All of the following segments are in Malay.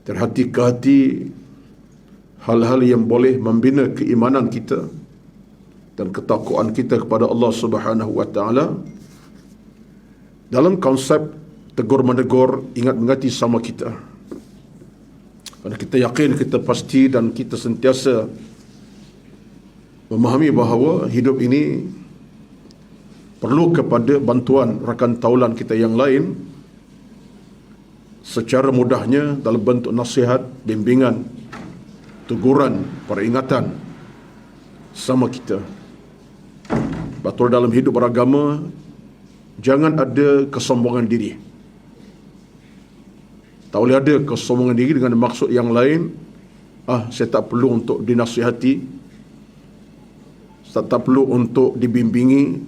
dari hati ke hati hal-hal yang boleh membina keimanan kita dan ketakwaan kita kepada Allah Subhanahu wa taala. Dalam konsep tegur menegur, ingat mengati sama kita. Kerana kita yakin, kita pasti dan kita sentiasa memahami bahawa hidup ini perlu kepada bantuan rakan taulan kita yang lain, secara mudahnya dalam bentuk nasihat, bimbingan, teguran, peringatan sama kita. Betul, dalam hidup beragama jangan ada kesombongan diri. Tak boleh ada kesombongan diri dengan maksud yang lain. Saya tak perlu untuk dinasihati, saya tak perlu untuk dibimbingi,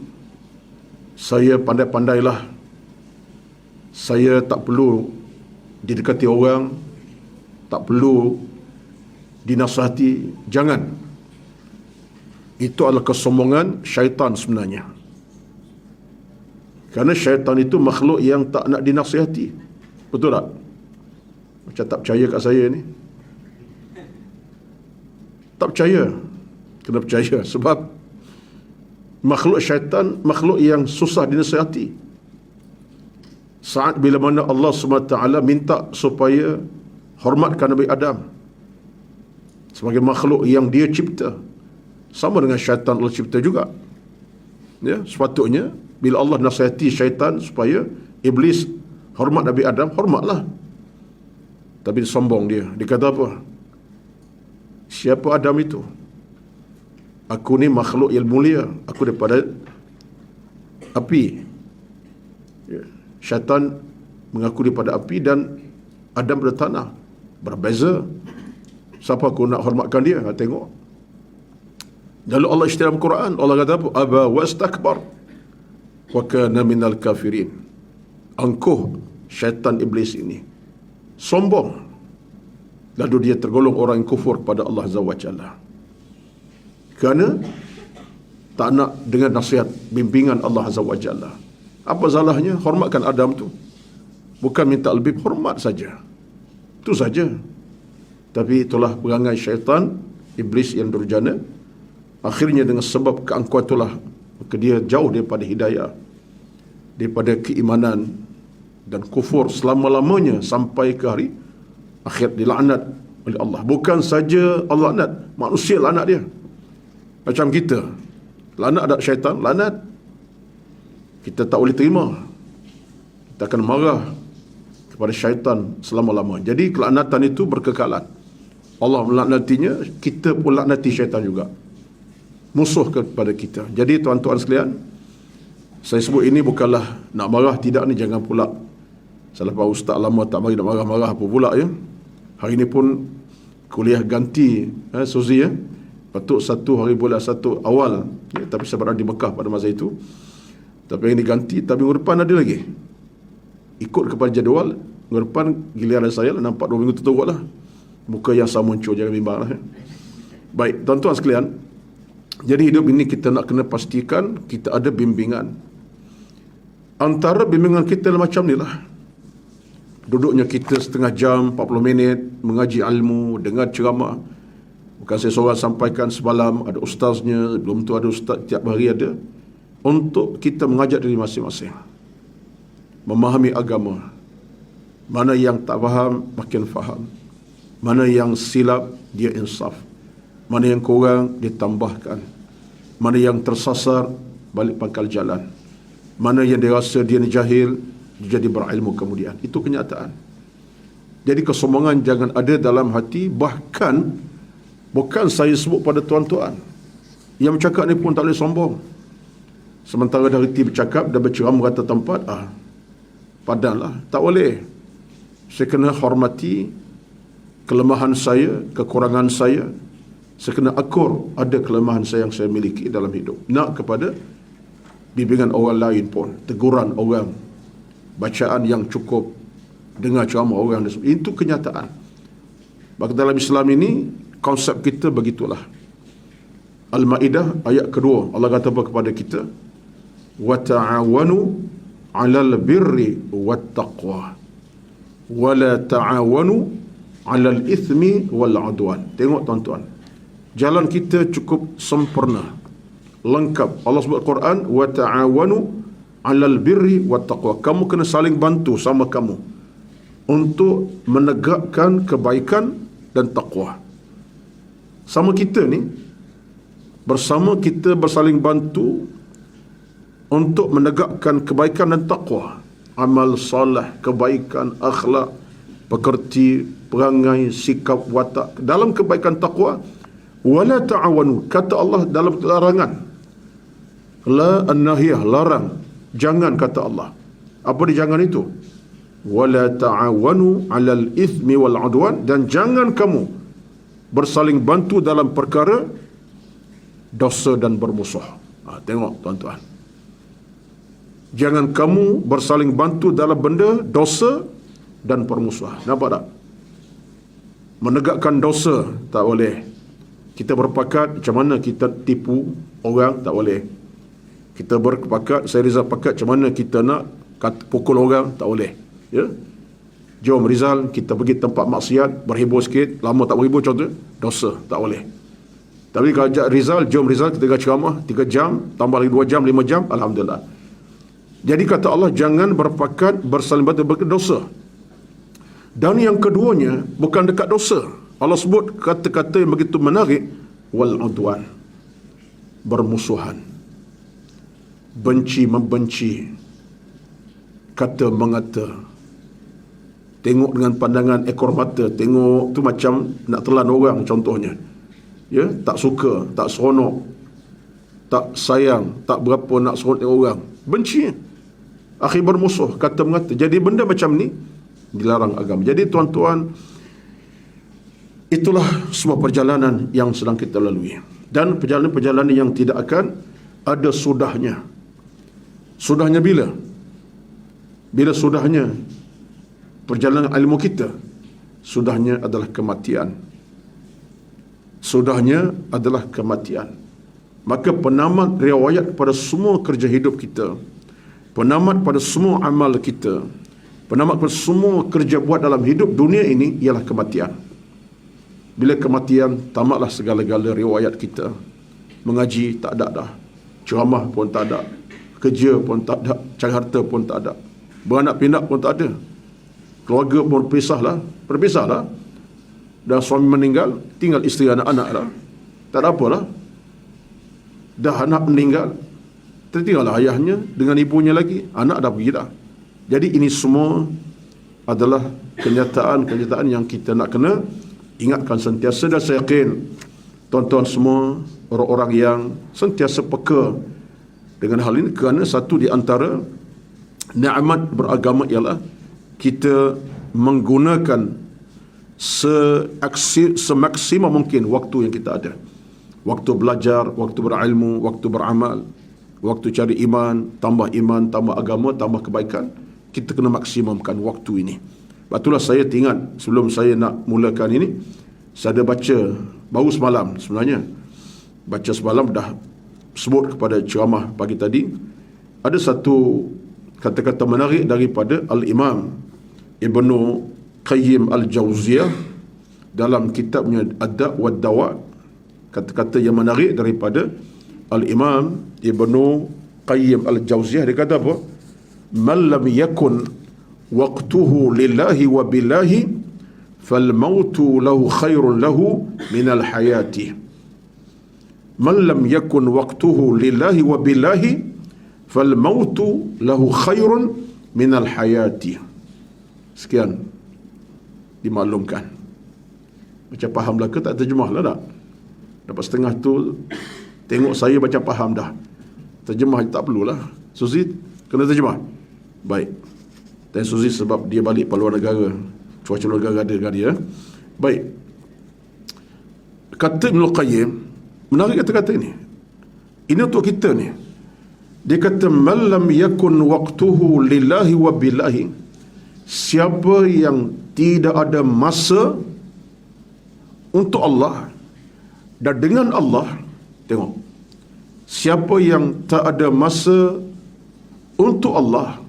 saya pandai-pandailah, saya tak perlu didekati orang, tak perlu dinasihati. Jangan. Itu adalah kesombongan syaitan sebenarnya. Kerana syaitan itu makhluk yang tak nak dinasihati. Betul tak? Macam tak percaya kat saya ni. Tak percaya. Kena percaya. Sebab makhluk syaitan, makhluk yang susah dinasihati. Saat bila mana Allah SWT minta supaya hormatkan Nabi Adam sebagai makhluk yang dia cipta, sama dengan syaitan Allah cipta juga. Ya, sepatutnya bila Allah nasihati syaitan supaya iblis hormat Nabi Adam, hormatlah. Tapi dia sombong dia. Dia kata apa? Siapa Adam itu? Aku ni makhluk yang mulia. Aku daripada api. Ya. Syaitan mengaku daripada api dan Adam daripada tanah. Berbeza. Siapa aku nak hormatkan dia? Tengok. Lalu Allah istilah dalam Quran, Allah kata apa? Aba wastakbar wa kana minal kafirin. Angkuh syaitan iblis ini, sombong, lalu dia tergolong orang yang kufur kepada Allah Azza wa Jalla. Kerana tak nak dengan nasihat bimbingan Allah Azza wa Jalla. Apa salahnya? Hormatkan Adam tu. Bukan minta lebih, hormat saja. Itu saja. Tapi itulah perangai syaitan, iblis yang durjana. Akhirnya dengan sebab keangkuhan itulah, maka dia jauh daripada hidayah, daripada keimanan, dan kufur selama-lamanya sampai ke hari akhir, dilaknat oleh Allah. Bukan saja Allah laknat, manusia laknat dia. Macam kita laknat ada syaitan, laknat. Kita tak boleh terima. Kita akan marah kepada syaitan selama-lamanya. Jadi kelaknatan itu berkekalan. Allah melaknatinya, kita pun laknati syaitan juga. Musuh kepada kita. Jadi tuan-tuan sekalian, saya sebut ini bukanlah nak marah, tidak ni, jangan pula salah faham. Ustaz lama tak mari nak marah-marah apa pula ya. Hari ni pun kuliah ganti Suzy ya. Patut 1 hari bulan 1 awal ya, tapi saya berada di Mekah pada masa itu. Tapi yang diganti, tapi minggu depan ada lagi. Ikut kepada jadual, minggu depan giliran saya lah, nampak 2 minggu terturut lah. Muka yang sama muncul, jangan bimbang lah ya. Baik, tuan-tuan sekalian, jadi hidup ini kita nak kena pastikan kita ada bimbingan. Antara bimbingan kita macam ni lah. Duduknya kita setengah jam, 40 minit, mengaji ilmu, dengar ceramah. Bukan saya seorang sampaikan semalam, ada ustaznya, belum tu ada ustaz tiap hari ada. Untuk kita mengajak diri masing-masing, memahami agama. Mana yang tak faham, makin faham. Mana yang silap, dia insaf. Mana yang kurang, ditambahkan. Mana yang tersasar, balik pangkal jalan. Mana yang dirasa dia ni jahil, dia jadi berilmu kemudian. Itu kenyataan. Jadi kesombongan jangan ada dalam hati. Bahkan bukan saya sebut pada tuan-tuan, yang bercakap ni pun tak boleh sombong. Sementara dah reti bercakap, dah berceramah kata tempat, padanlah. Tak boleh. Saya kena hormati kelemahan saya, kekurangan saya. Saya kena akur ada kelemahan saya yang saya miliki dalam hidup. Nak kepada bimbingan orang lain pun, teguran orang, bacaan yang cukup, dengar ceramah orang. Itu kenyataan. Maka dalam Islam ini, konsep kita begitulah. Al-Ma'idah ayat kedua, Allah kata apa kepada kita? Wa ta'awanu 'alal birri wat taqwa wa la ta'awanu 'alal ithmi wal 'udwan. Tengok tuan-tuan, jalan kita cukup sempurna, lengkap. Allah sebut Quran, wa ta'awanu 'alal birri wat taqwa. Kamu kena saling bantu sama kamu untuk menegakkan kebaikan dan takwa. Sama kita ni, bersama kita bersaling bantu untuk menegakkan kebaikan dan takwa. Amal soleh, kebaikan, akhlak, pekerti, perangai, sikap, watak dalam kebaikan takwa. Wala ta'awanu, kata Allah dalam larangan. La an-nahiyah, larang. Jangan, kata Allah. Apa dia jangan itu? Wala ta'awanu 'alal ithmi wal 'udwan, dan jangan kamu bersaling bantu dalam perkara dosa dan bermusuh. Tengok tuan-tuan, jangan kamu bersaling bantu dalam benda dosa dan permusuhan. Nampak tak? Menegakkan dosa tak boleh. Kita berpakat macam mana kita tipu orang, tak boleh. Kita berpakat, saya Rizal pakat macam mana kita nak pukul orang, tak boleh. Ya, jom Rizal kita pergi tempat maksiat, berhibur sikit, lama tak berhibur contoh, dosa, tak boleh. Tapi kalau ajak Rizal, jom Rizal kita ceramah 3 jam, tambah lagi 2 jam, 5 jam, alhamdulillah. Jadi kata Allah, jangan berpakat bersaling bantu berdosa. Dan yang keduanya bukan dekat dosa. Allah sebut kata-kata yang begitu menarik, wal udwan, bermusuhan, benci membenci, kata mengata, tengok dengan pandangan ekor mata, tengok tu macam nak telan orang contohnya. Ya, tak suka, tak seronok, tak sayang, tak berapa nak seronok orang, benci, akhir bermusuh, kata mengata. Jadi benda macam ni dilarang agama. Jadi tuan-tuan, itulah semua perjalanan yang sedang kita lalui, dan perjalanan-perjalanan yang tidak akan ada sudahnya. Sudahnya bila? Bila sudahnya? Perjalanan ilmu kita, sudahnya adalah kematian. Sudahnya adalah kematian. Maka penamat riwayat pada semua kerja hidup kita, penamat pada semua amal kita, penamat pada semua kerja buat dalam hidup dunia ini ialah kematian. Bila kematian, tamatlah segala-gala riwayat kita. Mengaji tak ada dah, ceramah pun tak ada, kerja pun tak ada, cari harta pun tak ada, beranak pinak pun tak ada, keluarga pun berpisahlah. Dah suami meninggal, tinggal isteri anak-anak lah, tak ada apalah. Dah anak meninggal, tertinggallah ayahnya dengan ibunya lagi, anak dah pergi dah. Jadi ini semua adalah kenyataan-kenyataan yang kita nak kena ingatkan sentiasa. Dan saya yakin tuan-tuan semua orang-orang yang sentiasa peka dengan hal ini, kerana satu di antara nikmat beragama ialah kita menggunakan semaksimum mungkin waktu yang kita ada. Waktu belajar, waktu berilmu, waktu beramal, waktu cari iman, tambah agama, tambah kebaikan. Kita kena maksimumkan waktu ini. Itulah saya ingat sebelum saya nak mulakan ini, saya ada baca baru semalam sebenarnya. Baca semalam dah sebut kepada ceramah pagi tadi. Ada satu kata-kata menarik daripada Al-Imam Ibnu Qayyim Al-Jauziyah dalam kitabnya Ad-Da' wa Dawa. Kata-kata yang menarik daripada Al-Imam Ibnu Qayyim Al-Jauziyah. Dia kata apa? Man lam yakun waqtuhu lillahi wa billahi fal mautu lahu khairun lahu minal hayati. Man lam yakun waqtuhu lillahi wa billahi fal mautu lahu khairun minal hayati. Sekian dimaklumkan. Macam fahamlah ke tak terjemah lah tak? Dapat setengah tu, tengok saya baca faham dah. Terjemah tak perlulah. Suzy kena terjemah. Baik. Dan Suzy sebab dia balik ke luar negara, cuaca luar negara ada dengan dia. Baik. Kata Ibnu Qayyim, menarik kata-kata ini. Ini untuk kita ni. Dia kata, man lam yakun waqtuhu lillahi wa billahi, siapa yang tidak ada masa untuk Allah dan dengan Allah. Tengok, siapa yang tak ada masa untuk Allah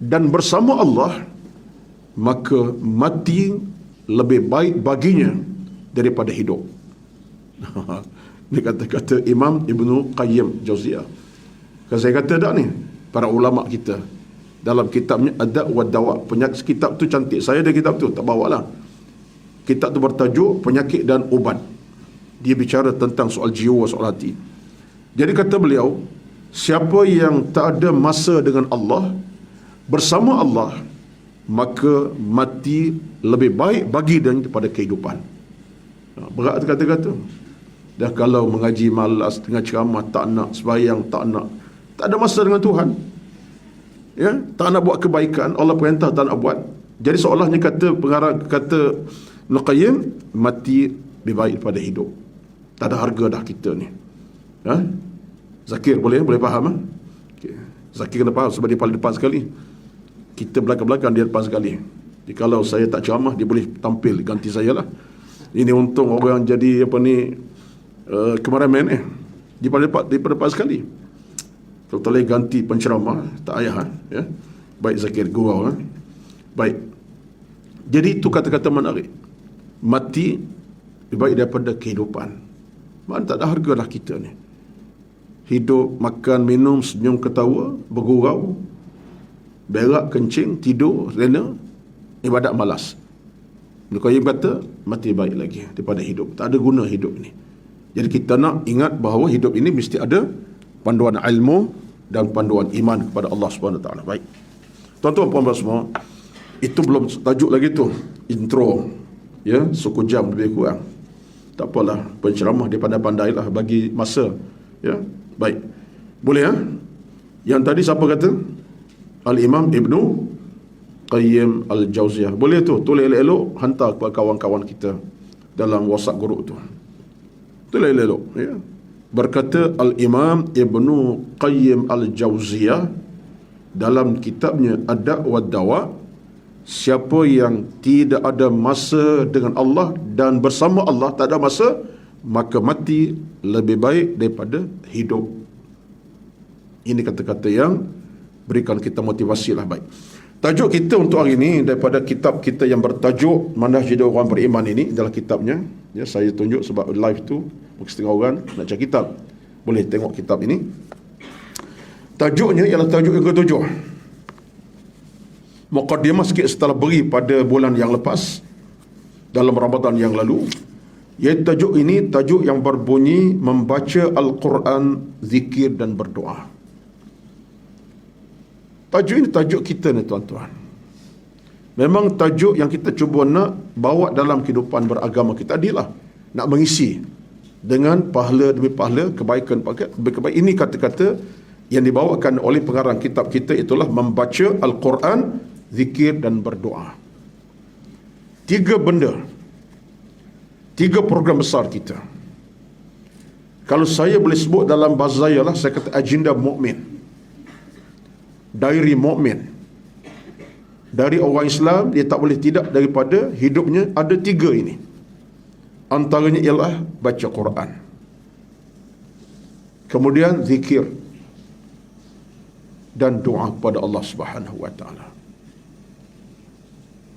dan bersama Allah, maka mati lebih baik baginya daripada hidup. Ini kata-kata Imam Ibnu Qayyim Jauziyah. Kan saya kata tak ni, para ulama kita dalam kitabnya Ad-Da' wa Dawa. Kitab tu cantik. Saya ada kitab tu, tak bawa lah. Kitab tu bertajuk Penyakit dan Ubat. Dia bicara tentang soal jiwa, soal hati. Jadi kata beliau, siapa yang tak ada masa dengan Allah, bersama Allah, maka mati lebih baik bagi daripada kehidupan. Berat kata-kata. Dah kalau mengaji malas, tengah ceramah tak nak, sembahyang tak nak, tak ada masa dengan Tuhan, ya, tak nak buat kebaikan, Allah perintah tak nak buat. Jadi seolahnya kata Ibn Qayyim, mati lebih baik daripada hidup. Tak ada harga dah kita ni. Zakir boleh faham? Okay. Zakir kena faham sebab dia paling depan sekali, kita belakang-belakang, dia depan sekali. Jadi kalau saya tak ceramah, dia boleh tampil ganti saya lah. Ini untung orang jadi apa ni, kameraman dia paling depan sekali. Kalau tak boleh ganti penceramah, tak payah. Ya? Baik Zakir, gurau. Baik. Jadi itu kata-kata menarik. Mati lebih baik daripada kehidupan. Mana tak ada harga dah kita ni. Hidup, makan, minum, senyum, ketawa, bergurau, berak, kencing, tidur, rena, ibadat malas. Qayyim kata, mati baik lagi daripada hidup. Tak ada guna hidup ni. Jadi kita nak ingat bahawa hidup ini mesti ada panduan ilmu dan panduan iman kepada Allah Subhanahu Wa Taala. Baik. Tuan-tuan puan-puan semua, itu belum tajuk lagi tu, intro. Ya, suku jam lebih kurang. Tak apalah, penceramah dia pandai-pandailah bagi masa. Ya. Baik. Boleh Yang tadi siapa kata? Al-Imam Ibnu Qayyim Al-Jauziyah. Boleh tu, tulis elok-elok, hantar kepada kawan-kawan kita dalam WhatsApp group tu. Tulis elok-elok, ya. Berkata Al-Imam Ibnu Qayyim Al-Jauziyah dalam kitabnya Ad-Da' wa Dawa, siapa yang tidak ada masa dengan Allah dan bersama Allah, tak ada masa, maka mati lebih baik daripada hidup. Ini kata-kata yang berikan kita motivasi lah. Baik. Tajuk kita untuk hari ini daripada kitab kita yang bertajuk Manhaj Hidup Orang Beriman, ini adalah kitabnya. Ya, saya tunjuk sebab live tu mungkin setengah orang nak cari kitab. Boleh tengok kitab ini. Tajuknya ialah tajuk yang ke-7. Muqaddimah sikit setelah beri pada bulan yang lepas dalam Ramadan yang lalu. Iaitu tajuk ini, tajuk yang berbunyi membaca Al-Quran, zikir dan berdoa. Tajuk ini tajuk kita ni tuan-tuan. Memang tajuk yang kita cuba nak bawa dalam kehidupan beragama kita adalah nak mengisi dengan pahala demi pahala, kebaikan demi kebaikan. Ini kata-kata yang dibawakan oleh pengarang kitab kita, itulah membaca Al-Quran, zikir dan berdoa. 3 benda, 3 program besar kita. Kalau saya boleh sebut dalam bahasa saya lah, saya kata agenda mukmin, diary mukmin. Dari orang Islam, dia tak boleh tidak daripada hidupnya ada 3 ini. Antaranya ialah baca Quran, kemudian zikir dan doa kepada Allah Subhanahu Wa Taala.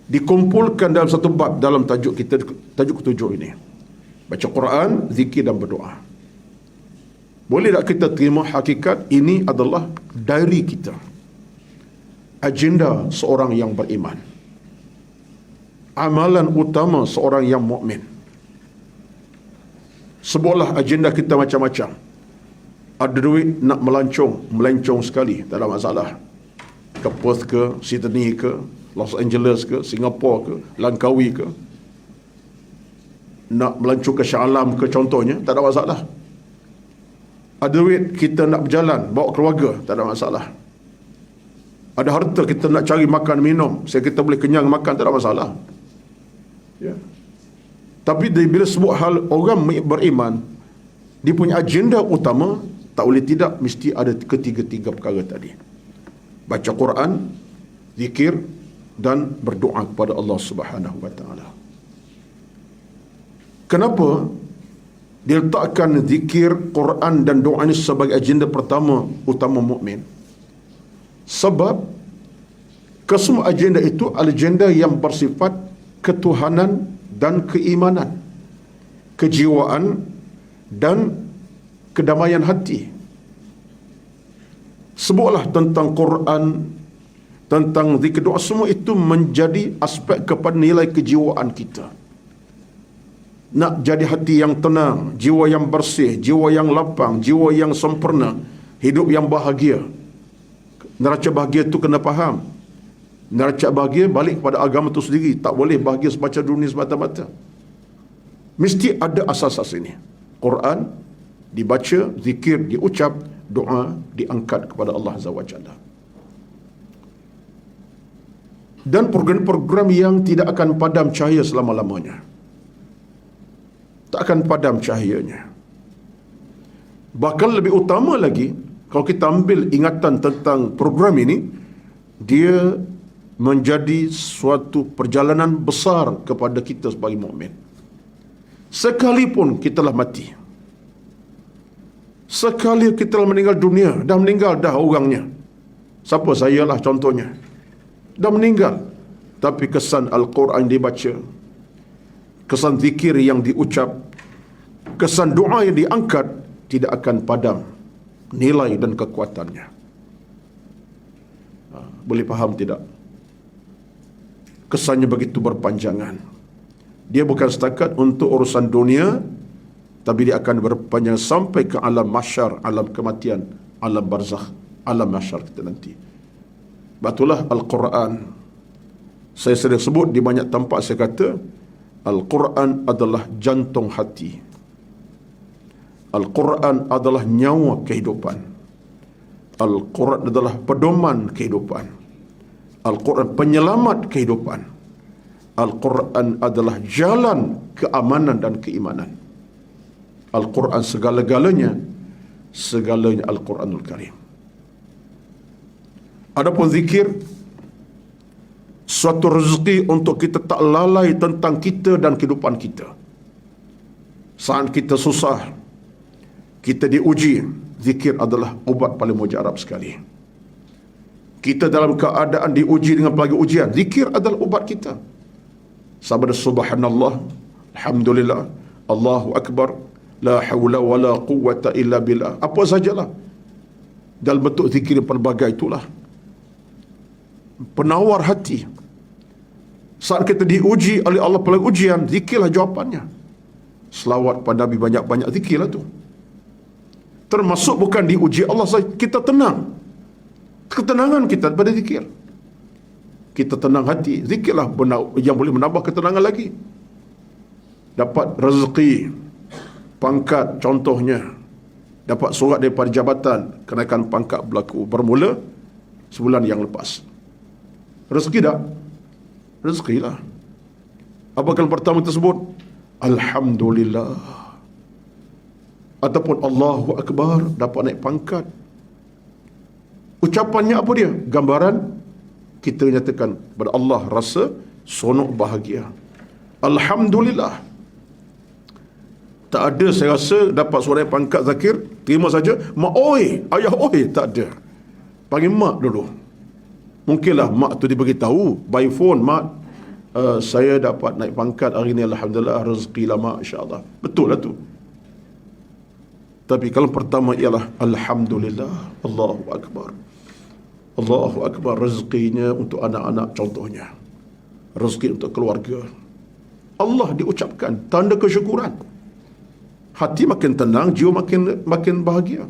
Dikumpulkan dalam satu bab dalam tajuk kita, tajuk ke-7 ini. Baca Quran, zikir dan berdoa. Boleh tak kita terima hakikat ini adalah diary kita, agenda seorang yang beriman, amalan utama seorang yang mukmin. Sebuah agenda kita macam-macam. Ada duit nak melancong sekali, tak ada masalah. Ke Perth ke, Sydney ke, Los Angeles ke, Singapura ke, Langkawi ke, nak melancong ke Shah Alam ke contohnya, tak ada masalah. Ada duit kita nak berjalan, bawa keluarga, tak ada masalah. Ada harta kita nak cari makan minum, sehingga kita boleh kenyang makan, tak ada masalah. Ya. Tapi bila sebut hal orang beriman, dia punya agenda utama, tak boleh tidak mesti ada ketiga-tiga perkara tadi. Baca Quran, zikir dan berdoa kepada Allah Subhanahu Wa Taala. Kenapa dia letakkan zikir, Quran dan doa ini sebagai agenda pertama utama mukmin? Sebab kesemua agenda itu agenda yang bersifat ketuhanan dan keimanan, kejiwaan dan kedamaian hati. Sebutlah tentang Quran, tentang zikir doa, semua itu menjadi aspek kepada nilai kejiwaan kita. Nak jadi hati yang tenang, jiwa yang bersih, jiwa yang lapang, jiwa yang sempurna, hidup yang bahagia. Neraca bahagia itu kena faham. Neraca bahagia balik kepada agama itu sendiri. Tak boleh bahagia semacam dunia semata-mata. Mesti ada asas-asas ini. Quran dibaca, zikir diucap, doa diangkat kepada Allah Azza wa Jalla. Dan program-program yang tidak akan padam cahaya selama-lamanya. Tak akan padam cahayanya. Bahkan lebih utama lagi, kalau kita ambil ingatan tentang program ini, dia menjadi suatu perjalanan besar kepada kita sebagai mukmin. Sekalipun kita telah mati, sekali kita telah meninggal dunia, dah meninggal dah orangnya. Siapa? Saya lah contohnya. Dah meninggal. Tapi kesan Al-Quran dibaca, kesan zikir yang diucap, kesan doa yang diangkat, tidak akan padam nilai dan kekuatannya. Boleh faham tidak? Kesannya begitu berpanjangan. Dia bukan setakat untuk urusan dunia, tapi dia akan berpanjang sampai ke alam mahsyar, alam kematian, alam barzakh, alam mahsyar kita nanti. Batulah Al-Quran. Saya sering sebut di banyak tempat, saya kata Al-Quran adalah jantung hati. Al-Quran adalah nyawa kehidupan. Al-Quran adalah pedoman kehidupan. Al-Quran penyelamat kehidupan. Al-Quran adalah jalan keamanan dan keimanan. Al-Quran segala-galanya, segalanya Al-Quranul Karim. Adapun zikir, suatu rezeki untuk kita tak lalai tentang kita dan kehidupan kita. Saat kita susah, kita diuji, zikir adalah ubat paling mujarab sekali. Kita dalam keadaan diuji dengan pelbagai ujian, zikir adalah ubat kita. Sabda subhanallah, alhamdulillah, Allahu akbar, la hawla wala quwwata illa billah. Apa sajalah dalam bentuk zikir yang pelbagai itulah penawar hati. Saat kita diuji oleh Allah pelbagai ujian, zikirlah jawapannya. Selawat pada Nabi, banyak-banyak zikirlah tu. Termasuk bukan diuji Allah saja, kita tenang. Ketenangan kita pada zikir. Kita tenang hati, zikirlah yang boleh menambah ketenangan lagi. Dapat rezeki, pangkat contohnya, dapat surat daripada jabatan, kenaikan pangkat berlaku bermula sebulan yang lepas. Rezeki tak? Rezekilah. Apa kali pertama tersebut? Alhamdulillah. Ataupun Allahu Akbar, dapat naik pangkat. Ucapannya apa dia? Gambaran kita nyatakan kepada Allah rasa sonok bahagia. Alhamdulillah. Tak ada saya rasa dapat suara pangkat zakir, terima saja, mak oi, ayah oi, tak ada. Panggil mak dulu. Mungkinlah mak tu dia beritahu by phone, mak saya dapat naik pangkat hari ni, alhamdulillah, rezeki lah mak, insya-Allah. Betul lah tu. Tapi kalau pertama ialah alhamdulillah, Allahu akbar. Allahu akbar, rezekinya untuk anak-anak contohnya. Rezeki untuk keluarga. Allah diucapkan, tanda kesyukuran. Hati makin tenang, jiwa makin bahagia.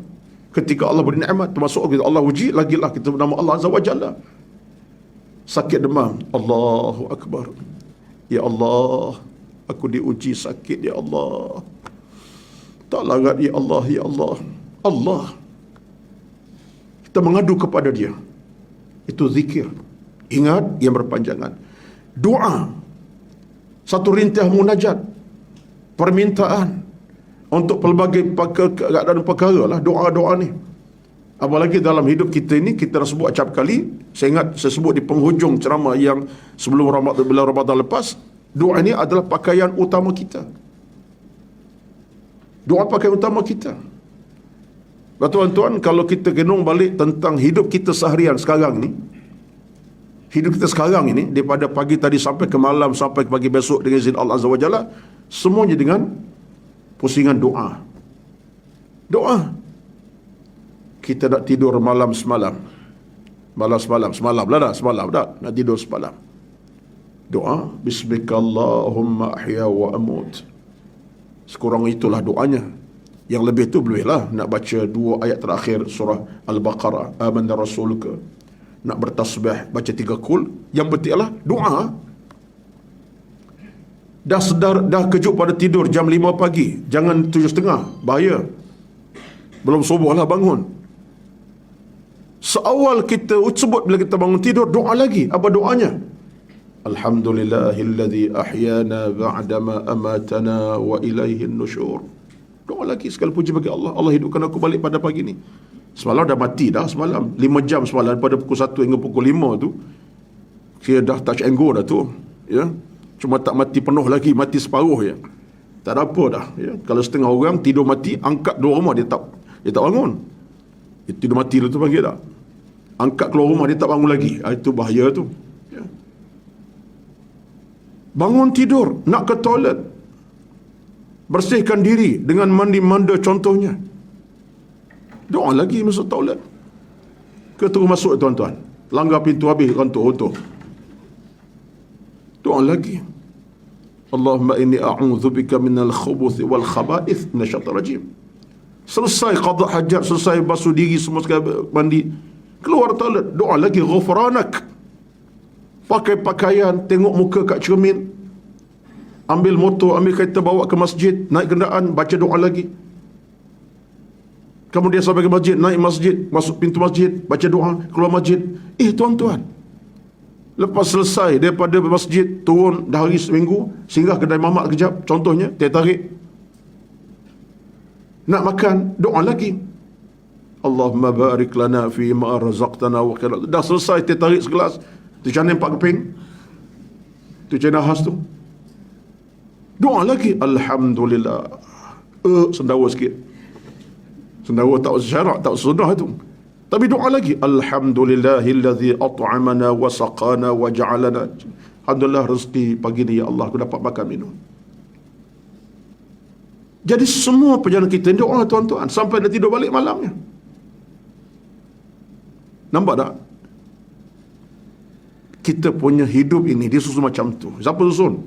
Ketika Allah beri nikmat, termasuk Allah uji, lagilah kita bernama Allah Azza wa Jalla. Sakit demam, Allahu Akbar. Ya Allah, aku diuji sakit, ya Allah. Tak larat, ya Allah, ya Allah. Allah. Kita mengadu kepada dia. Itu zikir. Ingat yang berpanjangan. Doa. Satu rintih munajat. Permintaan. Untuk pelbagai keadaan perkara lah doa-doa ni. Apalagi dalam hidup kita ini, kita dah sebut acap kali. Saya ingat saya sebut di penghujung ceramah yang sebelum bulan Ramadan lepas. Doa ini adalah pakaian utama kita. Doa pakaian utama kita. Tuan-tuan, kalau kita genong balik tentang hidup kita seharian sekarang ni, hidup kita sekarang ini, daripada pagi tadi sampai ke malam, sampai ke pagi besok dengan izin Allah Azza wa Jalla, semuanya dengan pusingan doa. Doa. Kita nak tidur malam semalam. Semalam dah. Nak tidur semalam. Doa. Bismikallahumma ahya wa amut. Sekurang itulah doanya. Yang lebih tu bolehlah nak baca 2 ayat terakhir surah Al-Baqarah. Amanna rasuluka. Nak bertasbih, baca 3 kul. Yang penting adalah doa. Dah sedar, dah kejut pada tidur jam 5 pagi. Jangan 7.30. Bahaya. Belum subuh lah bangun. Seawal kita sebut bila kita bangun tidur, doa lagi. Apa doanya? Alhamdulillahilladzi ahyana ba'dama amatana wa ilaihin nusyur. Doa lagi, segala puji bagi Allah. Allah hidupkan aku balik pada pagi ni. Semalam dah mati dah semalam. 5 jam semalam pada pukul 1 hingga pukul 5 tu. Kira dah touch and go dah tu. Ya. Cuma tak mati penuh lagi, mati separuh je. Tak ada apa dah. Ya. Kalau setengah orang tidur mati, angkat keluar rumah dia tak bangun. Dia tidur mati tu panggil tak. Angkat keluar rumah dia tak bangun lagi. Itu bahaya tu. Ya. Bangun tidur, nak ke toilet. Bersihkan diri dengan mandi-manda contohnya. Doa lagi masuk toilet. Ke terus masuk tuan-tuan. Langgar pintu habis runtuh. Doa lagi. Allahumma inni a'udzubika minal khubuthi wal khaba'ith minasyaitanir rajim. Selesai qada hajat, selesai basuh diri semua sekali mandi, keluar toilet, doa lagi ghufranak. Pakai pakaian, tengok muka kat cermin. Ambil motor, ambil kereta bawa ke masjid, naik kenderaan, baca doa lagi. Kemudian sampai ke masjid, naik masjid, masuk pintu masjid, baca doa, keluar masjid. Tuan-tuan, lepas selesai daripada masjid, turun dah hari seminggu, singgah kedai mamak kejap, contohnya, teh tarik. Nak makan, doa lagi. Allahumma barik lana fi ma razaqtana wa qina. Dah selesai teh tarik segelas, tu canai 4 keping. Tu canai khas tu. Doa lagi. Alhamdulillah. Sendawa sikit. Sendawa tak syarak, tak sunnah tu. Tapi doa lagi. Alhamdulillahillazi at'amana wa saqana wa ja'alana. Alhamdulillah rezeki pagi ni ya Allah aku dapat makan minum. Jadi semua perjalanan kita doa tuan-tuan sampai dia tidur balik malamnya. Nampak tak? Kita punya hidup ini disusun macam tu. Siapa susun?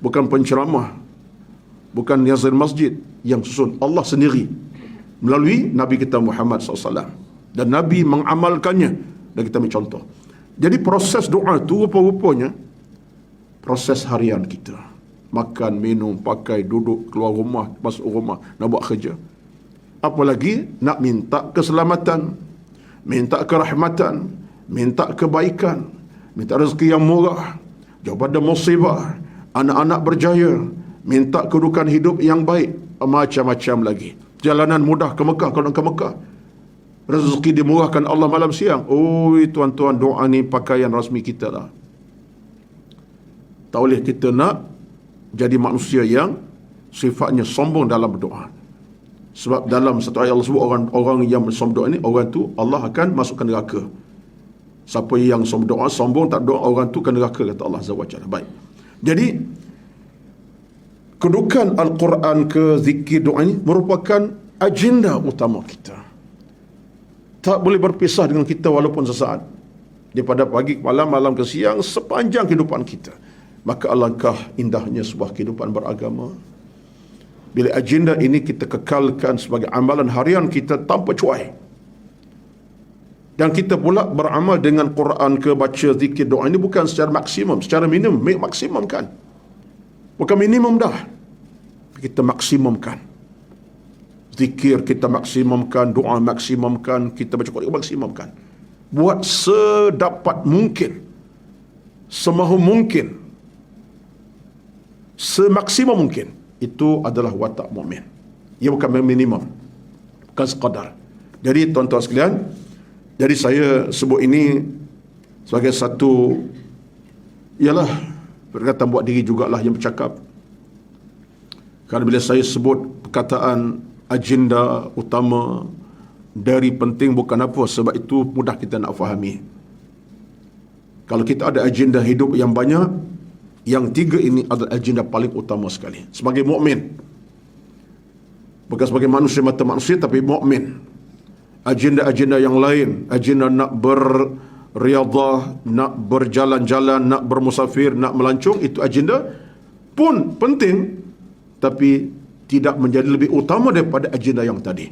Bukan penceramah, bukan yazir masjid yang susun. Allah sendiri melalui Nabi kita Muhammad SAW. Dan Nabi mengamalkannya. Dan kita ambil contoh. Jadi proses doa itu rupa-rupanya proses harian kita. Makan, minum, pakai, duduk, keluar rumah, masuk rumah, nak buat kerja. Apalagi nak minta keselamatan, minta kerahmatan, minta kebaikan, minta rezeki yang murah, jauh pada musibah, anak-anak berjaya, minta kedudukan hidup yang baik, macam-macam lagi. Jalanan mudah ke Mekah, kalau ke Mekah, rezeki dimurahkan Allah malam siang. Tuan-tuan, doa ni pakaian rasmi kita lah. Tak boleh kita nak jadi manusia yang sifatnya sombong dalam berdoa. Sebab dalam satu ayat Allah sebut orang yang sombong doa ni, orang tu Allah akan masukkan neraka. Siapa yang sombong tak doa, orang tu ke neraka, kata Allah Azza wa Jalla. Baik. Jadi kedudukan Al-Quran ke zikir doa ini merupakan agenda utama kita. Tak boleh berpisah dengan kita walaupun sesaat. Daripada pagi ke malam, malam ke siang, sepanjang kehidupan kita. Maka alangkah indahnya sebuah kehidupan beragama bila agenda ini kita kekalkan sebagai amalan harian kita tanpa cuai. Dan kita pula beramal dengan Quran ke baca zikir doa ini bukan secara maksimum, secara minimum, maksimumkan. Bukan minimum dah. Kita maksimumkan. Zikir kita maksimumkan, doa maksimumkan, kita baca Quran maksimumkan. Buat sedapat mungkin, semahu mungkin, semaksimum mungkin. Itu adalah watak mukmin. Ia bukan minimum, bukan sekadar. Jadi tuan-tuan sekalian, jadi saya sebut ini sebagai satu, ialah perkataan buat diri jugalah yang bercakap. Kerana bila saya sebut perkataan agenda utama dari penting bukan apa, sebab itu mudah kita nak fahami. Kalau kita ada agenda hidup yang banyak, yang tiga ini adalah agenda paling utama sekali. Sebagai mukmin, bukan sebagai manusia mata manusia, tapi mukmin. Agenda-agenda yang lain, agenda nak berriadah, nak berjalan-jalan, nak bermusafir, nak melancong, itu agenda pun penting, tapi tidak menjadi lebih utama daripada agenda yang tadi.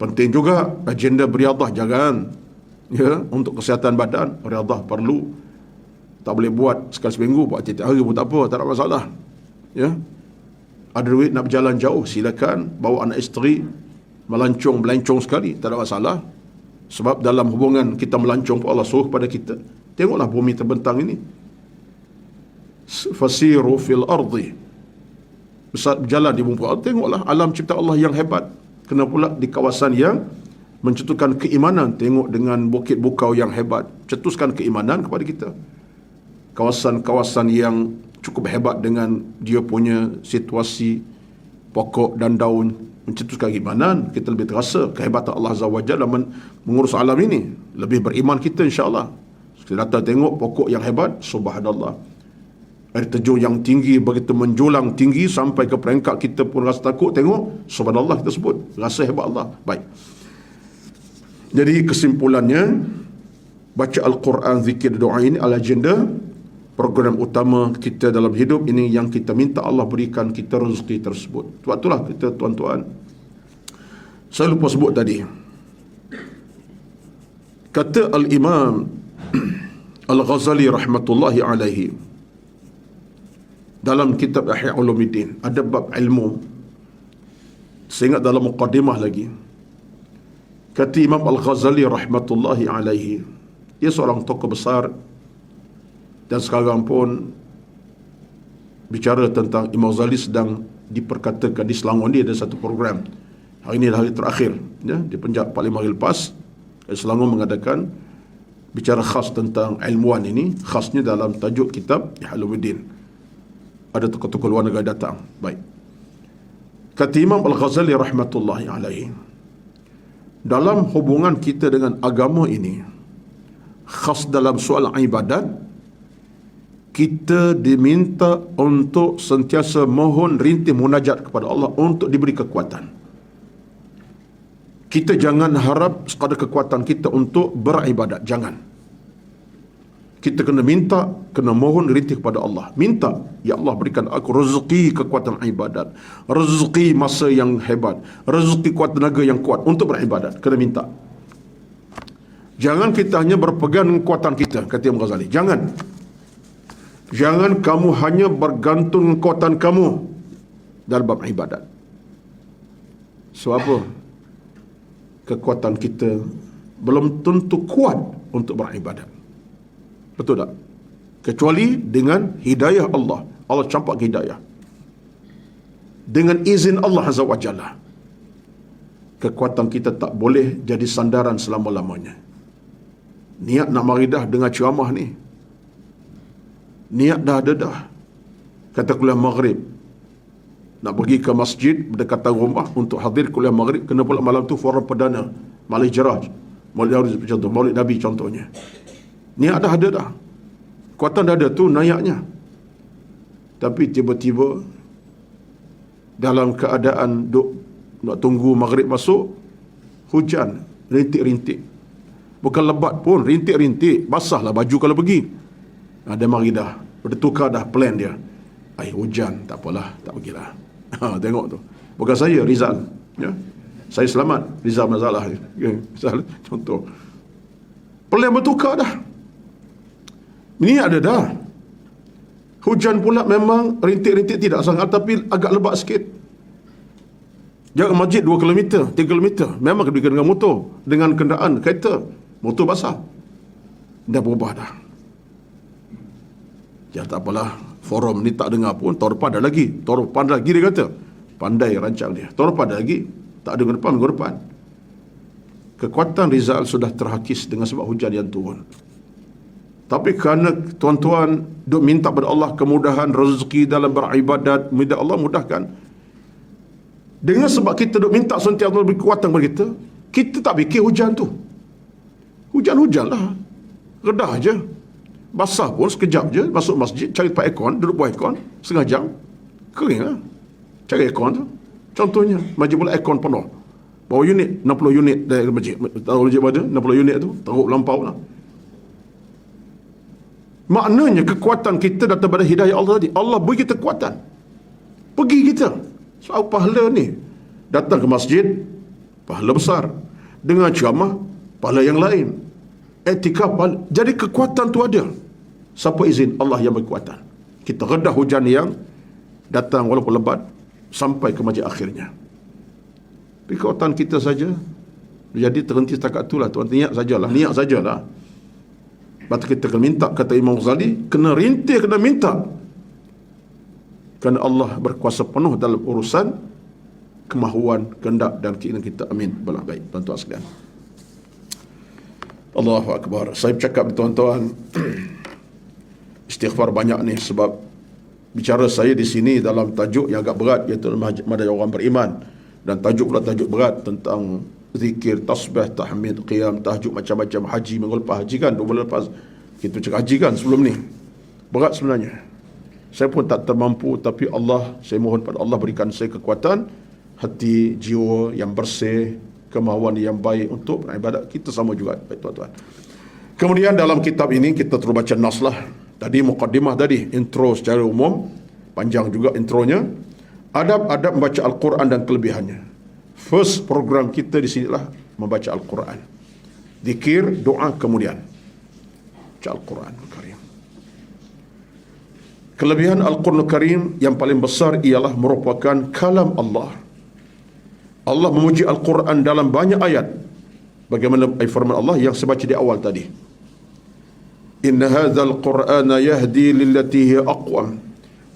Penting juga agenda beriadah, jangan ya, untuk kesihatan badan, riadah perlu. Tak boleh buat sekali seminggu, buat tiap hari pun tak apa, tak ada masalah. Ya. Ada duit nak berjalan jauh, silakan bawa anak isteri melancong sekali, tak ada masalah. Sebab dalam hubungan kita melancong pun Allah suruh pada kita, tengoklah bumi terbentang ini. Fasiru fil ardi, berjalan di bumi Allah, tengoklah alam cipta Allah yang hebat. Kena pula di kawasan yang mencetuskan keimanan, tengok dengan bukit bukau yang hebat, cetuskan keimanan kepada kita. Kawasan-kawasan yang cukup hebat dengan dia punya situasi pokok dan daun, mencetuskan keimanan, kita lebih terasa kehebatan Allah Azza wa Jalla mengurus alam ini. Lebih beriman kita, insya-Allah. Kita datang tengok pokok yang hebat, subhanallah. Air terjun yang tinggi, begitu menjulang tinggi sampai ke peringkat kita pun rasa takut tengok, subhanallah kita sebut, rasa hebat Allah. Baik. Jadi kesimpulannya, baca Al-Quran, zikir, doa ini adalah agenda program utama kita dalam hidup ini, yang kita minta Allah berikan kita rezeki tersebut. Sebab itulah kita, tuan-tuan, saya lupa sebut tadi, kata Al-Imam Al-Ghazali rahmatullahi alaihi dalam kitab Ihya Ulumuddin, ada bab ilmu, saya ingat dalam muqaddimah lagi, kata Imam Al-Ghazali rahmatullahi alaihi, dia seorang tokoh besar dan sekarang pun bicara tentang Imam Ghazali sedang diperkatakan di Selangor. Dia ada satu program, hari ini hari terakhir ya, di Pejabat 4-5 hari lepas Selangor mengadakan bicara khas tentang ilmuwan ini, khasnya dalam tajuk kitab Ihya Ulumuddin. Ada tokoh-tokoh luar negara datang. Baik. Kata Imam Al-Ghazali rahmatullahi alaihi, dalam hubungan kita dengan agama ini, khas dalam soal ibadat, kita diminta untuk sentiasa mohon rintih munajat kepada Allah untuk diberi kekuatan. Kita jangan harap sekadar kekuatan kita untuk beribadat, jangan. Kita kena minta, kena mohon rintih kepada Allah. Minta, ya Allah berikan aku rezeki kekuatan ibadat, rezeki masa yang hebat, rezeki kuat tenaga yang kuat untuk beribadat. Kena minta. Jangan kita hanya berpegang dengan kekuatan kita, kata Imam Ghazali. Jangan. Jangan kamu hanya bergantung dengan kekuatan kamu dalam bab ibadat. Sebab apa? Kekuatan kita belum tentu kuat untuk beribadat. Betul tak? Kecuali dengan hidayah Allah. Allah campak hidayah. Dengan izin Allah Azza wa Jalla. Kekuatan kita tak boleh jadi sandaran selama-lamanya. Niat nak maridah dengan ceramah ni, niat dah ada dah. Kata kuliah maghrib, nak pergi ke masjid berdekatan rumah untuk hadir kuliah maghrib, kena pula malam tu forum perdana Maulid Jaraj, Maulid Nabi contohnya. Niat dah ada dah, kuatan dah ada tu nayaknya. Tapi tiba-tiba dalam keadaan duk nak tunggu maghrib masuk, hujan rintik-rintik. Bukan lebat pun, rintik-rintik, basahlah baju kalau pergi. Ada mari dah, bertukar dah plan dia. Hujan, tak apalah, tak pergilah. Tengok tu. Bukan saya, Rizal. Ya? Saya selamat, Rizal masalah. Ya, Rizal, contoh. Plan bertukar dah. Ini ada dah. Hujan pula memang rintik-rintik tidak sangat, tapi agak lebat sikit. Jarak masjid 2 km, 3 km. Memang pergi dengan motor, dengan kenderaan, kereta. Motor basah. Dah berubah dah. Ya tak apalah, forum ni tak dengar pun, tahun depan ada lagi. Tahun depan ada lagi dia kata. Pandai rancang dia. Tahun depan ada lagi. Tak ada minggu depan, minggu depan. Kekuatan Rizal sudah terhakis dengan sebab hujan yang turun. Tapi kerana tuan-tuan duk minta pada Allah kemudahan rezeki dalam beribadat, minta Allah mudahkan. Dengan sebab kita duk minta sentiasa Allah beri kekuatan kepada kita, kita tak fikir hujan tu. Hujan-hujan lah. Redah je. Basah pun sekejap je. Masuk masjid, cari tempat aircon, duduk bawah aircon, setengah jam. Kering lah. Cari aircon tu. Contohnya, masjid pula aircon penuh. Bawa unit, 60 unit dari masjid. Tahu masjid pada 60 unit tu, teruk lampau lah. Maknanya kekuatan kita datang pada hidayah Allah tadi. Allah beri kita kekuatan. Pergi kita. Soal pahala ni. Datang ke masjid, pahala besar. Dengan ceramah, pahala yang lain. Etika, pahala. Jadi kekuatan tu ada. Siapa izin? Allah yang berkuatan. Kita redah hujan yang datang walaupun lebat sampai ke masjid akhirnya. Tapi kekuatan kita saja. Jadi terhenti setakat itulah. Tuan niat sajalah. Niat sajalah. Lepas kita kena minta, kata Imam Ghazali, kena rintih, kena minta. Kerana Allah berkuasa penuh dalam urusan kemahuan, kehendak dan keinginan kita. Amin. Baik, tuan-tuan sekalian. Allahu Akbar. Saya bercakap tuan-tuan, istighfar banyak ni sebab bicara saya di sini dalam tajuk yang agak berat, iaitu Madai Orang Beriman. Dan tajuk pula tajuk berat tentang zikir, tasbih, tahmid, qiyam, tahajud, macam-macam, haji, minggu lepas haji kan, 2 bulan lepas kita cakap haji kan sebelum ni. Berat sebenarnya. Saya pun tak termampu, tapi Allah, saya mohon pada Allah berikan saya kekuatan, hati, jiwa yang bersih, kemahuan yang baik untuk beribadat. Kita sama juga, baik tuan-tuan. Kemudian dalam kitab ini kita terus baca nas lah. Tadi muqaddimah tadi, intro secara umum, panjang juga intronya. Adab-adab membaca Al-Quran dan kelebihannya. First program kita di sinilah membaca Al-Quran. Zikir, doa, kemudian baca Al-Quran Karim. Kelebihan Al-Quran Karim yang paling besar ialah merupakan kalam Allah. Allah memuji Al-Quran dalam banyak ayat. Bagaimana firman Allah yang saya baca di awal tadi. Inna hadzal Qur'ana yahdi lillati hiya aqwam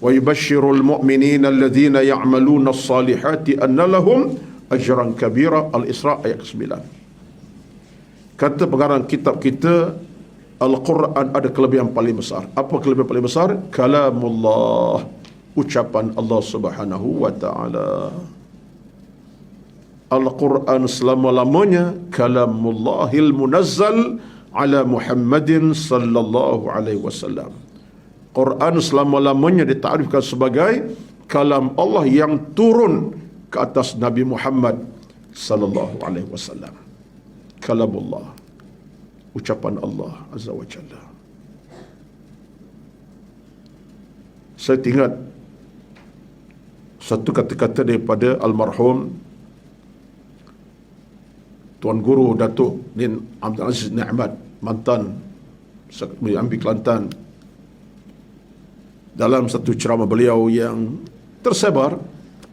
wa yubashshirul mu'minina alladhina ya'maluna as-salihati anna lahum ajran kabira. Al-Isra ayat 9. Kata pengarang kitab kita, Al-Quran ada kelebihan paling besar. Apa kelebihan paling besar? Kalamullah, ucapan Allah Subhanahu wa ta'ala. Al-Quran selama-lamanya kalamullahil munazzal ala Muhammadin sallallahu alaihi wasallam. Quran selama-lamanya ditakrifkan sebagai kalam Allah yang turun ke atas Nabi Muhammad sallallahu alaihi wasallam. Kalamullah, ucapan Allah azza wa jalla. Saya ingat satu kata-kata daripada almarhum Tuan Guru Datuk Din Abdul Aziz Ni'mat, mantan Ambil Kelantan, dalam satu ceramah beliau yang tersebar,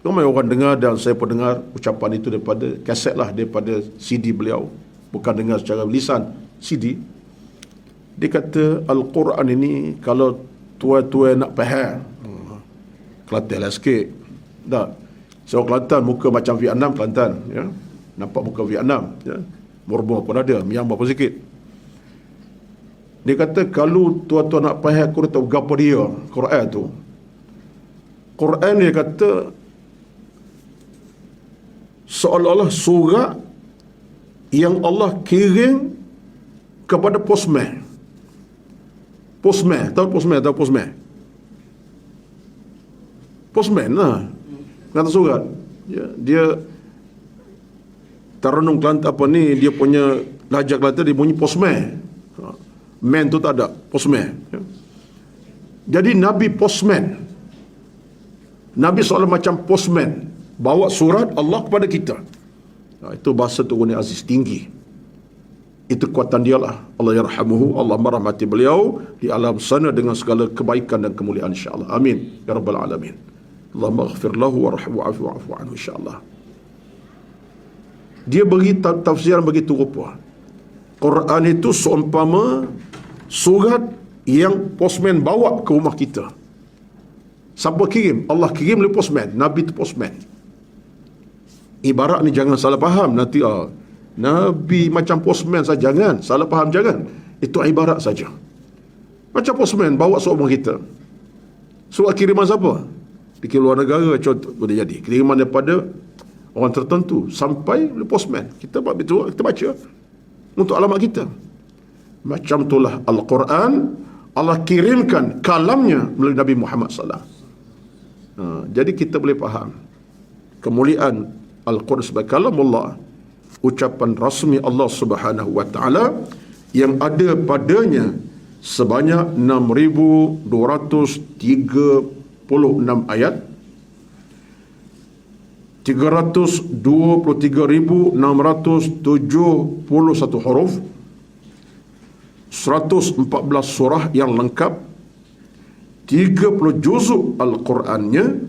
ramai orang dengar, dan saya pun dengar ucapan itu daripada kaset lah, daripada CD beliau, bukan dengar secara lisan, CD. Dia kata Al-Quran ini kalau tua-tua nak faham, Kelantan lah sikit. Tak, seorang Kelantan muka macam Vietnam, Kelantan, ya, nampak muka Vietnam, ya. Morbo pun ada, Myanmar pun sikit. Dia kata kalau tuan-tuan nak faham Quran tu gapo dia, Quran tu. Quran dia kata seolah-olah surat yang Allah kirim kepada postman. Postman, tahu postman, tahu postman? Postman lah. Kata surat. Ya, dia Taranum Kelantan apa ni, dia punya lahjah Kelantan dia bunyi postman. Man tu tak ada, postman. Ya. Jadi Nabi postman. Nabi seolah macam postman, bawa surat Allah kepada kita. Itu bahasa Tuhan yang aziz, tinggi. Itu kekuatan dia lah. Allah yarhamuhu, Allah merahmati beliau di alam sana dengan segala kebaikan dan kemuliaan insyaAllah. Amin ya rabbal alamin. Allah maghfir lahu warahmu wa'afu anhu insyaAllah. Dia beri tafsiran begitu rupa. Quran itu seumpama surat yang postman bawa ke rumah kita. Siapa kirim? Allah kirim oleh postman. Nabi itu postman. Ibarat ni jangan salah faham nanti. Nabi macam postman saja, jangan salah faham, jangan. Itu ibarat saja. Macam postman bawa seorang kita. Surat kiriman siapa? Di luar negara contoh boleh jadi. Kiriman daripada orang tertentu sampai oleh postman. Kita baca untuk alamat kita. Macam itulah Al-Quran, Allah kirimkan kalamnya melalui Nabi Muhammad SAW. Jadi kita boleh faham kemuliaan Al-Quran sebagai kalamullah, ucapan rasmi Allah Subhanahu wa taala yang ada padanya sebanyak 6,236 ayat, 323,671 huruf, 114 surah yang lengkap, 30 juzuk Al-Qurannya.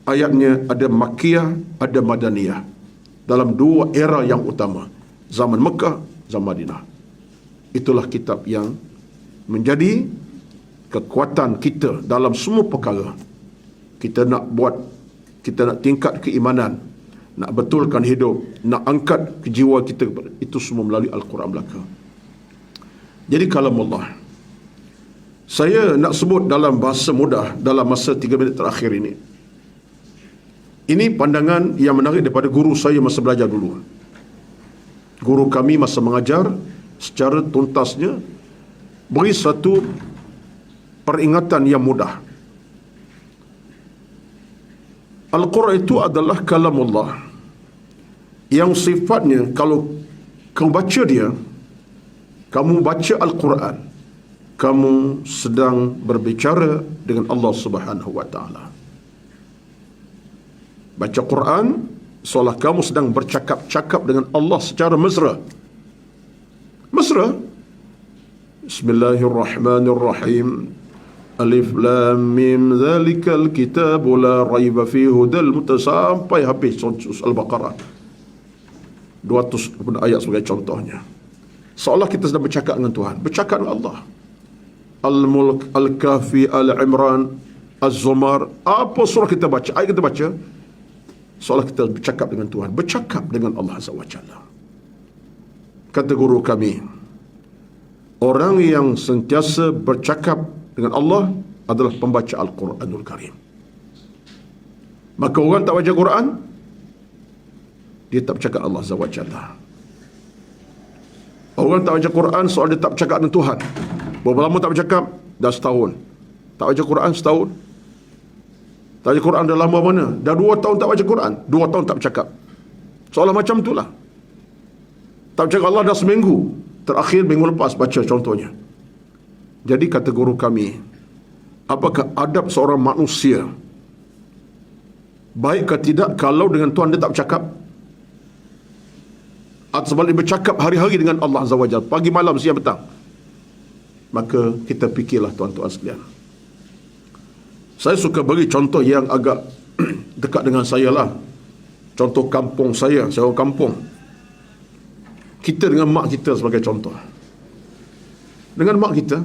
Ayatnya ada Makkiyah, ada Madaniyah, dalam dua era yang utama, zaman Mekah, zaman Madinah. Itulah kitab yang menjadi kekuatan kita dalam semua perkara. Kita nak buat, kita nak tingkat keimanan, nak betulkan hidup, nak angkat jiwa kita, itu semua melalui Al-Quran belaka. Jadi kalamullah, saya nak sebut dalam bahasa mudah dalam masa 3 minit terakhir ini. Ini pandangan yang menarik daripada guru saya masa belajar dulu. Guru kami masa mengajar secara tuntasnya beri satu peringatan yang mudah. Al-Quran itu adalah kalamullah yang sifatnya, kalau kamu baca dia, kamu baca Al-Quran, kamu sedang berbicara dengan Allah Subhanahu wa taala. Baca Quran seolah kamu sedang bercakap-cakap dengan Allah secara mesra. Mesra. Bismillahirrahmanirrahim. Alif lam mim zalikal kitabu la raiba fihi hudal sampai habis Al-Baqarah. 200 ayat sebagai contohnya. Seolah kita sedang bercakap dengan Tuhan, bercakap dengan Allah. Al-Mulk, Al-Kahfi, Al-Imran, Az-Zumar, apa surah kita baca, ayat kita baca, seolah kita bercakap dengan Tuhan, bercakap dengan Allah Azza wa Jalla. Kata guru kami, orang yang sentiasa bercakap dengan Allah adalah pembaca Al-Quranul Karim. Maka orang tak baca Quran, dia tak bercakap Allah Azza wa Jalla. Orang tak baca Quran soal dia tak bercakap dengan Tuhan. Berapa lama tak bercakap? Dah setahun. Tak baca Quran setahun. Tak baca Quran dah lama mana? Dah 2 tahun tak baca Quran. 2 tahun tak bercakap. Soalan macam itulah. Tak bercakap Allah dah seminggu. Terakhir minggu lepas baca contohnya. Jadi kata guru kami, apakah adab seorang manusia baik ke tidak kalau dengan Tuhan dia tak bercakap? Atau sebalik bercakap hari-hari dengan Allah Azza wa Jalla, pagi malam siang petang? Maka kita fikirlah tuan-tuan sekalian. Saya suka beri contoh yang agak dekat dengan saya lah. Contoh kampung saya orang kampung. Kita dengan mak kita sebagai contoh. Dengan mak kita,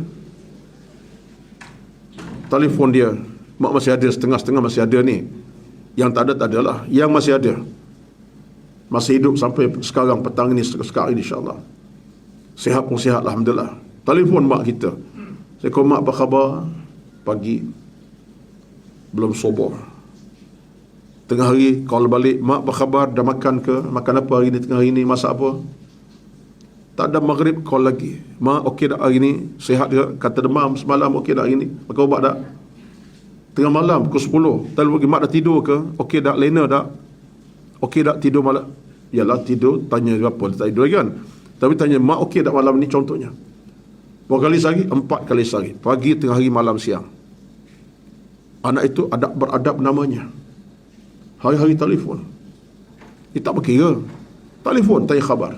telefon dia, mak masih ada, setengah-setengah masih ada ni. Yang tak ada, tak adalah. Yang masih ada, masih hidup sampai sekarang, petang ini, sekarang ini insyaAllah. Sihat pun sihat, Alhamdulillah. Telefon mak kita. Saya kata, mak apa khabar? Pagi. Belum subuh. Tengah hari, call balik. Mak apa khabar? Dah makan ke? Makan apa hari ni? Tengah hari ni, masak apa? Tak ada maghrib, call lagi. Mak, okey tak hari ni? Sihat ke? Kata demam semalam, okey tak hari ni? Makan ubat tak? Tengah malam, pukul 10. Telefon lagi, mak dah tidur ke? Okey tak? Lena tak? Okey tak tidur malam? Yalah tidur, tanya apa? Tak tidur lagi kan? Tapi tanya, mak okey tak malam ni contohnya? Berapa kali sehari? 4 kali sehari. Pagi, tengah hari, malam, siang. Anak itu beradab namanya. Hari-hari telefon. Dia tak berkira. Telefon, tanya khabar.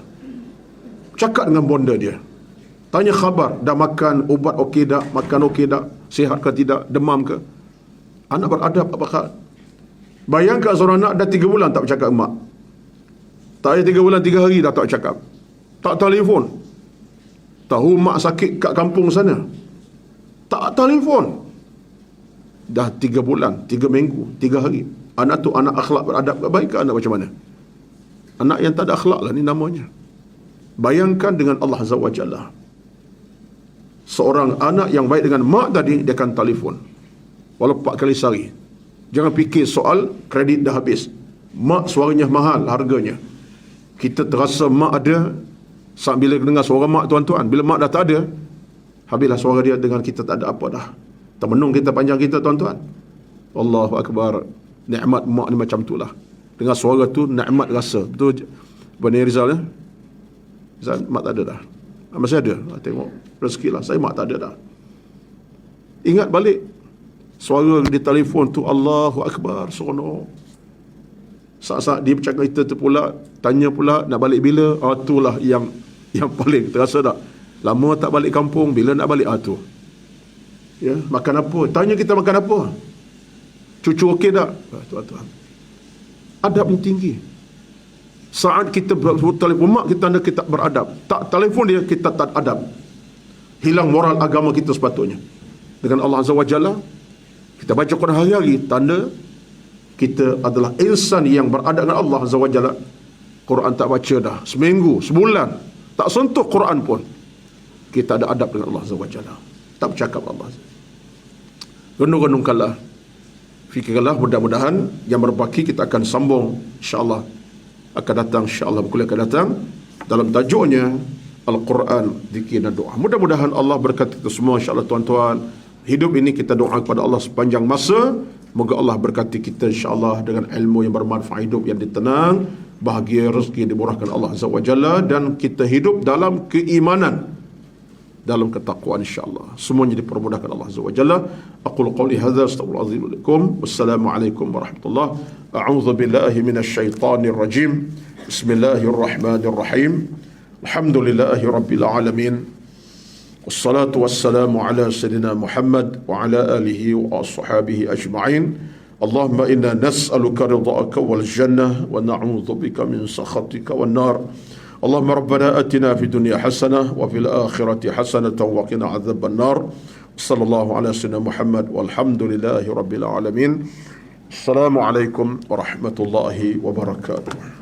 Cakap dengan bonda dia. Tanya khabar. Dah makan ubat okey tak? Makan okey tak? Sihat ke tidak? Demam ke? Anak beradab apa hal? Bayangkan seorang anak dah 3 bulan tak bercakap dengan mak. Tak ada 3 bulan, 3 hari dah tak bercakap. Tak telefon. Tahu mak sakit kat kampung sana. Tak telefon. Dah 3 bulan, 3 minggu, 3 hari. Anak tu anak akhlak beradab ke baik ke anak macam mana? Anak yang tak ada akhlak lah ni namanya. Bayangkan dengan Allah Azza wa Jalla. Seorang anak yang baik dengan mak tadi, dia akan telefon. Walau 4 kali sehari. Jangan fikir soal kredit dah habis. Mak suaranya mahal harganya. Kita terasa mak ada, Bila dengar suara mak tuan-tuan, bila mak dah tak ada, habislah suara dia dengan kita tak ada apa dah. Termenung kita panjang kita tuan-tuan. Allahu Akbar. Nikmat mak ni macam tu lah. Dengar suara tu nikmat rasa. Betul Bani Rizal ya? Rizal, mak tak ada dah. Masih ada. Tengok rezeki lah. Saya mak tak ada dah. Ingat balik suara di telefon tu, Allahu Akbar, seronok. Saat-saat dia bercakap kita tu pula, tanya pula nak balik bila, itulah yang paling terasa tak. Lama tak balik kampung, bila nak balik, tu. Ya, makan apa? Tanya kita makan apa? Cucu okey tak? Tuan-tuan. Adab yang tinggi. Saat kita bertelefon mak kita, tanda kita beradab. Tak telefon dia, kita tak adab. Hilang moral agama kita sepatutnya. Dengan Allah Azza wa Jalla, kita baca Quran hari-hari, tanda kita adalah insan yang beradab dengan Allah Azza wa Jalla. Quran tak baca dah seminggu, sebulan, tak sentuh Quran pun, kita ada adab dengan Allah Azza wa Jalla. Tak bercakap Allah. Renung-renungkanlah, fikirkanlah, mudah-mudahan yang berbaki kita akan sambung insya-Allah akan datang, insya-Allah bulan akan datang dalam tajuknya Al-Quran, zikir dan doa. Mudah-mudahan Allah berkati kita semua insya-Allah tuan-tuan. Hidup ini kita doa kepada Allah sepanjang masa. Moga Allah berkati kita insya-Allah dengan ilmu yang bermanfaat, hidup yang ditenang, bahagia, rezeki yang dimurahkan Allah Azza wa Jalla, dan kita hidup dalam keimanan, dalam ketakwaan insya-Allah. Semuanya dipermudahkan Allah Azza wa Jalla. Aqulu qawli hadza astaghfirullahalazim lakum. Wassalamualaikum warahmatullahi. A'udzu billahi minasyaitonir rajim. Bismillahirrahmanirrahim. Alhamdulillahi rabbil alamin. Wassalatu wassalamu ala sayyidina Muhammad wa ala alihi wa ashabihi ajma'in. Allahumma inna nas'aluka ridha'aka wal jannah wa na'udzu bika min sakhatika wan nar. Allahumma rabbana atina fid dunya hasanah wa fil akhirati hasanatan wa qina adzaban nar. Sallallahu ala sayyidina Muhammad walhamdulillahi rabbil alamin. Assalamualaikum warahmatullahi wabarakatuh.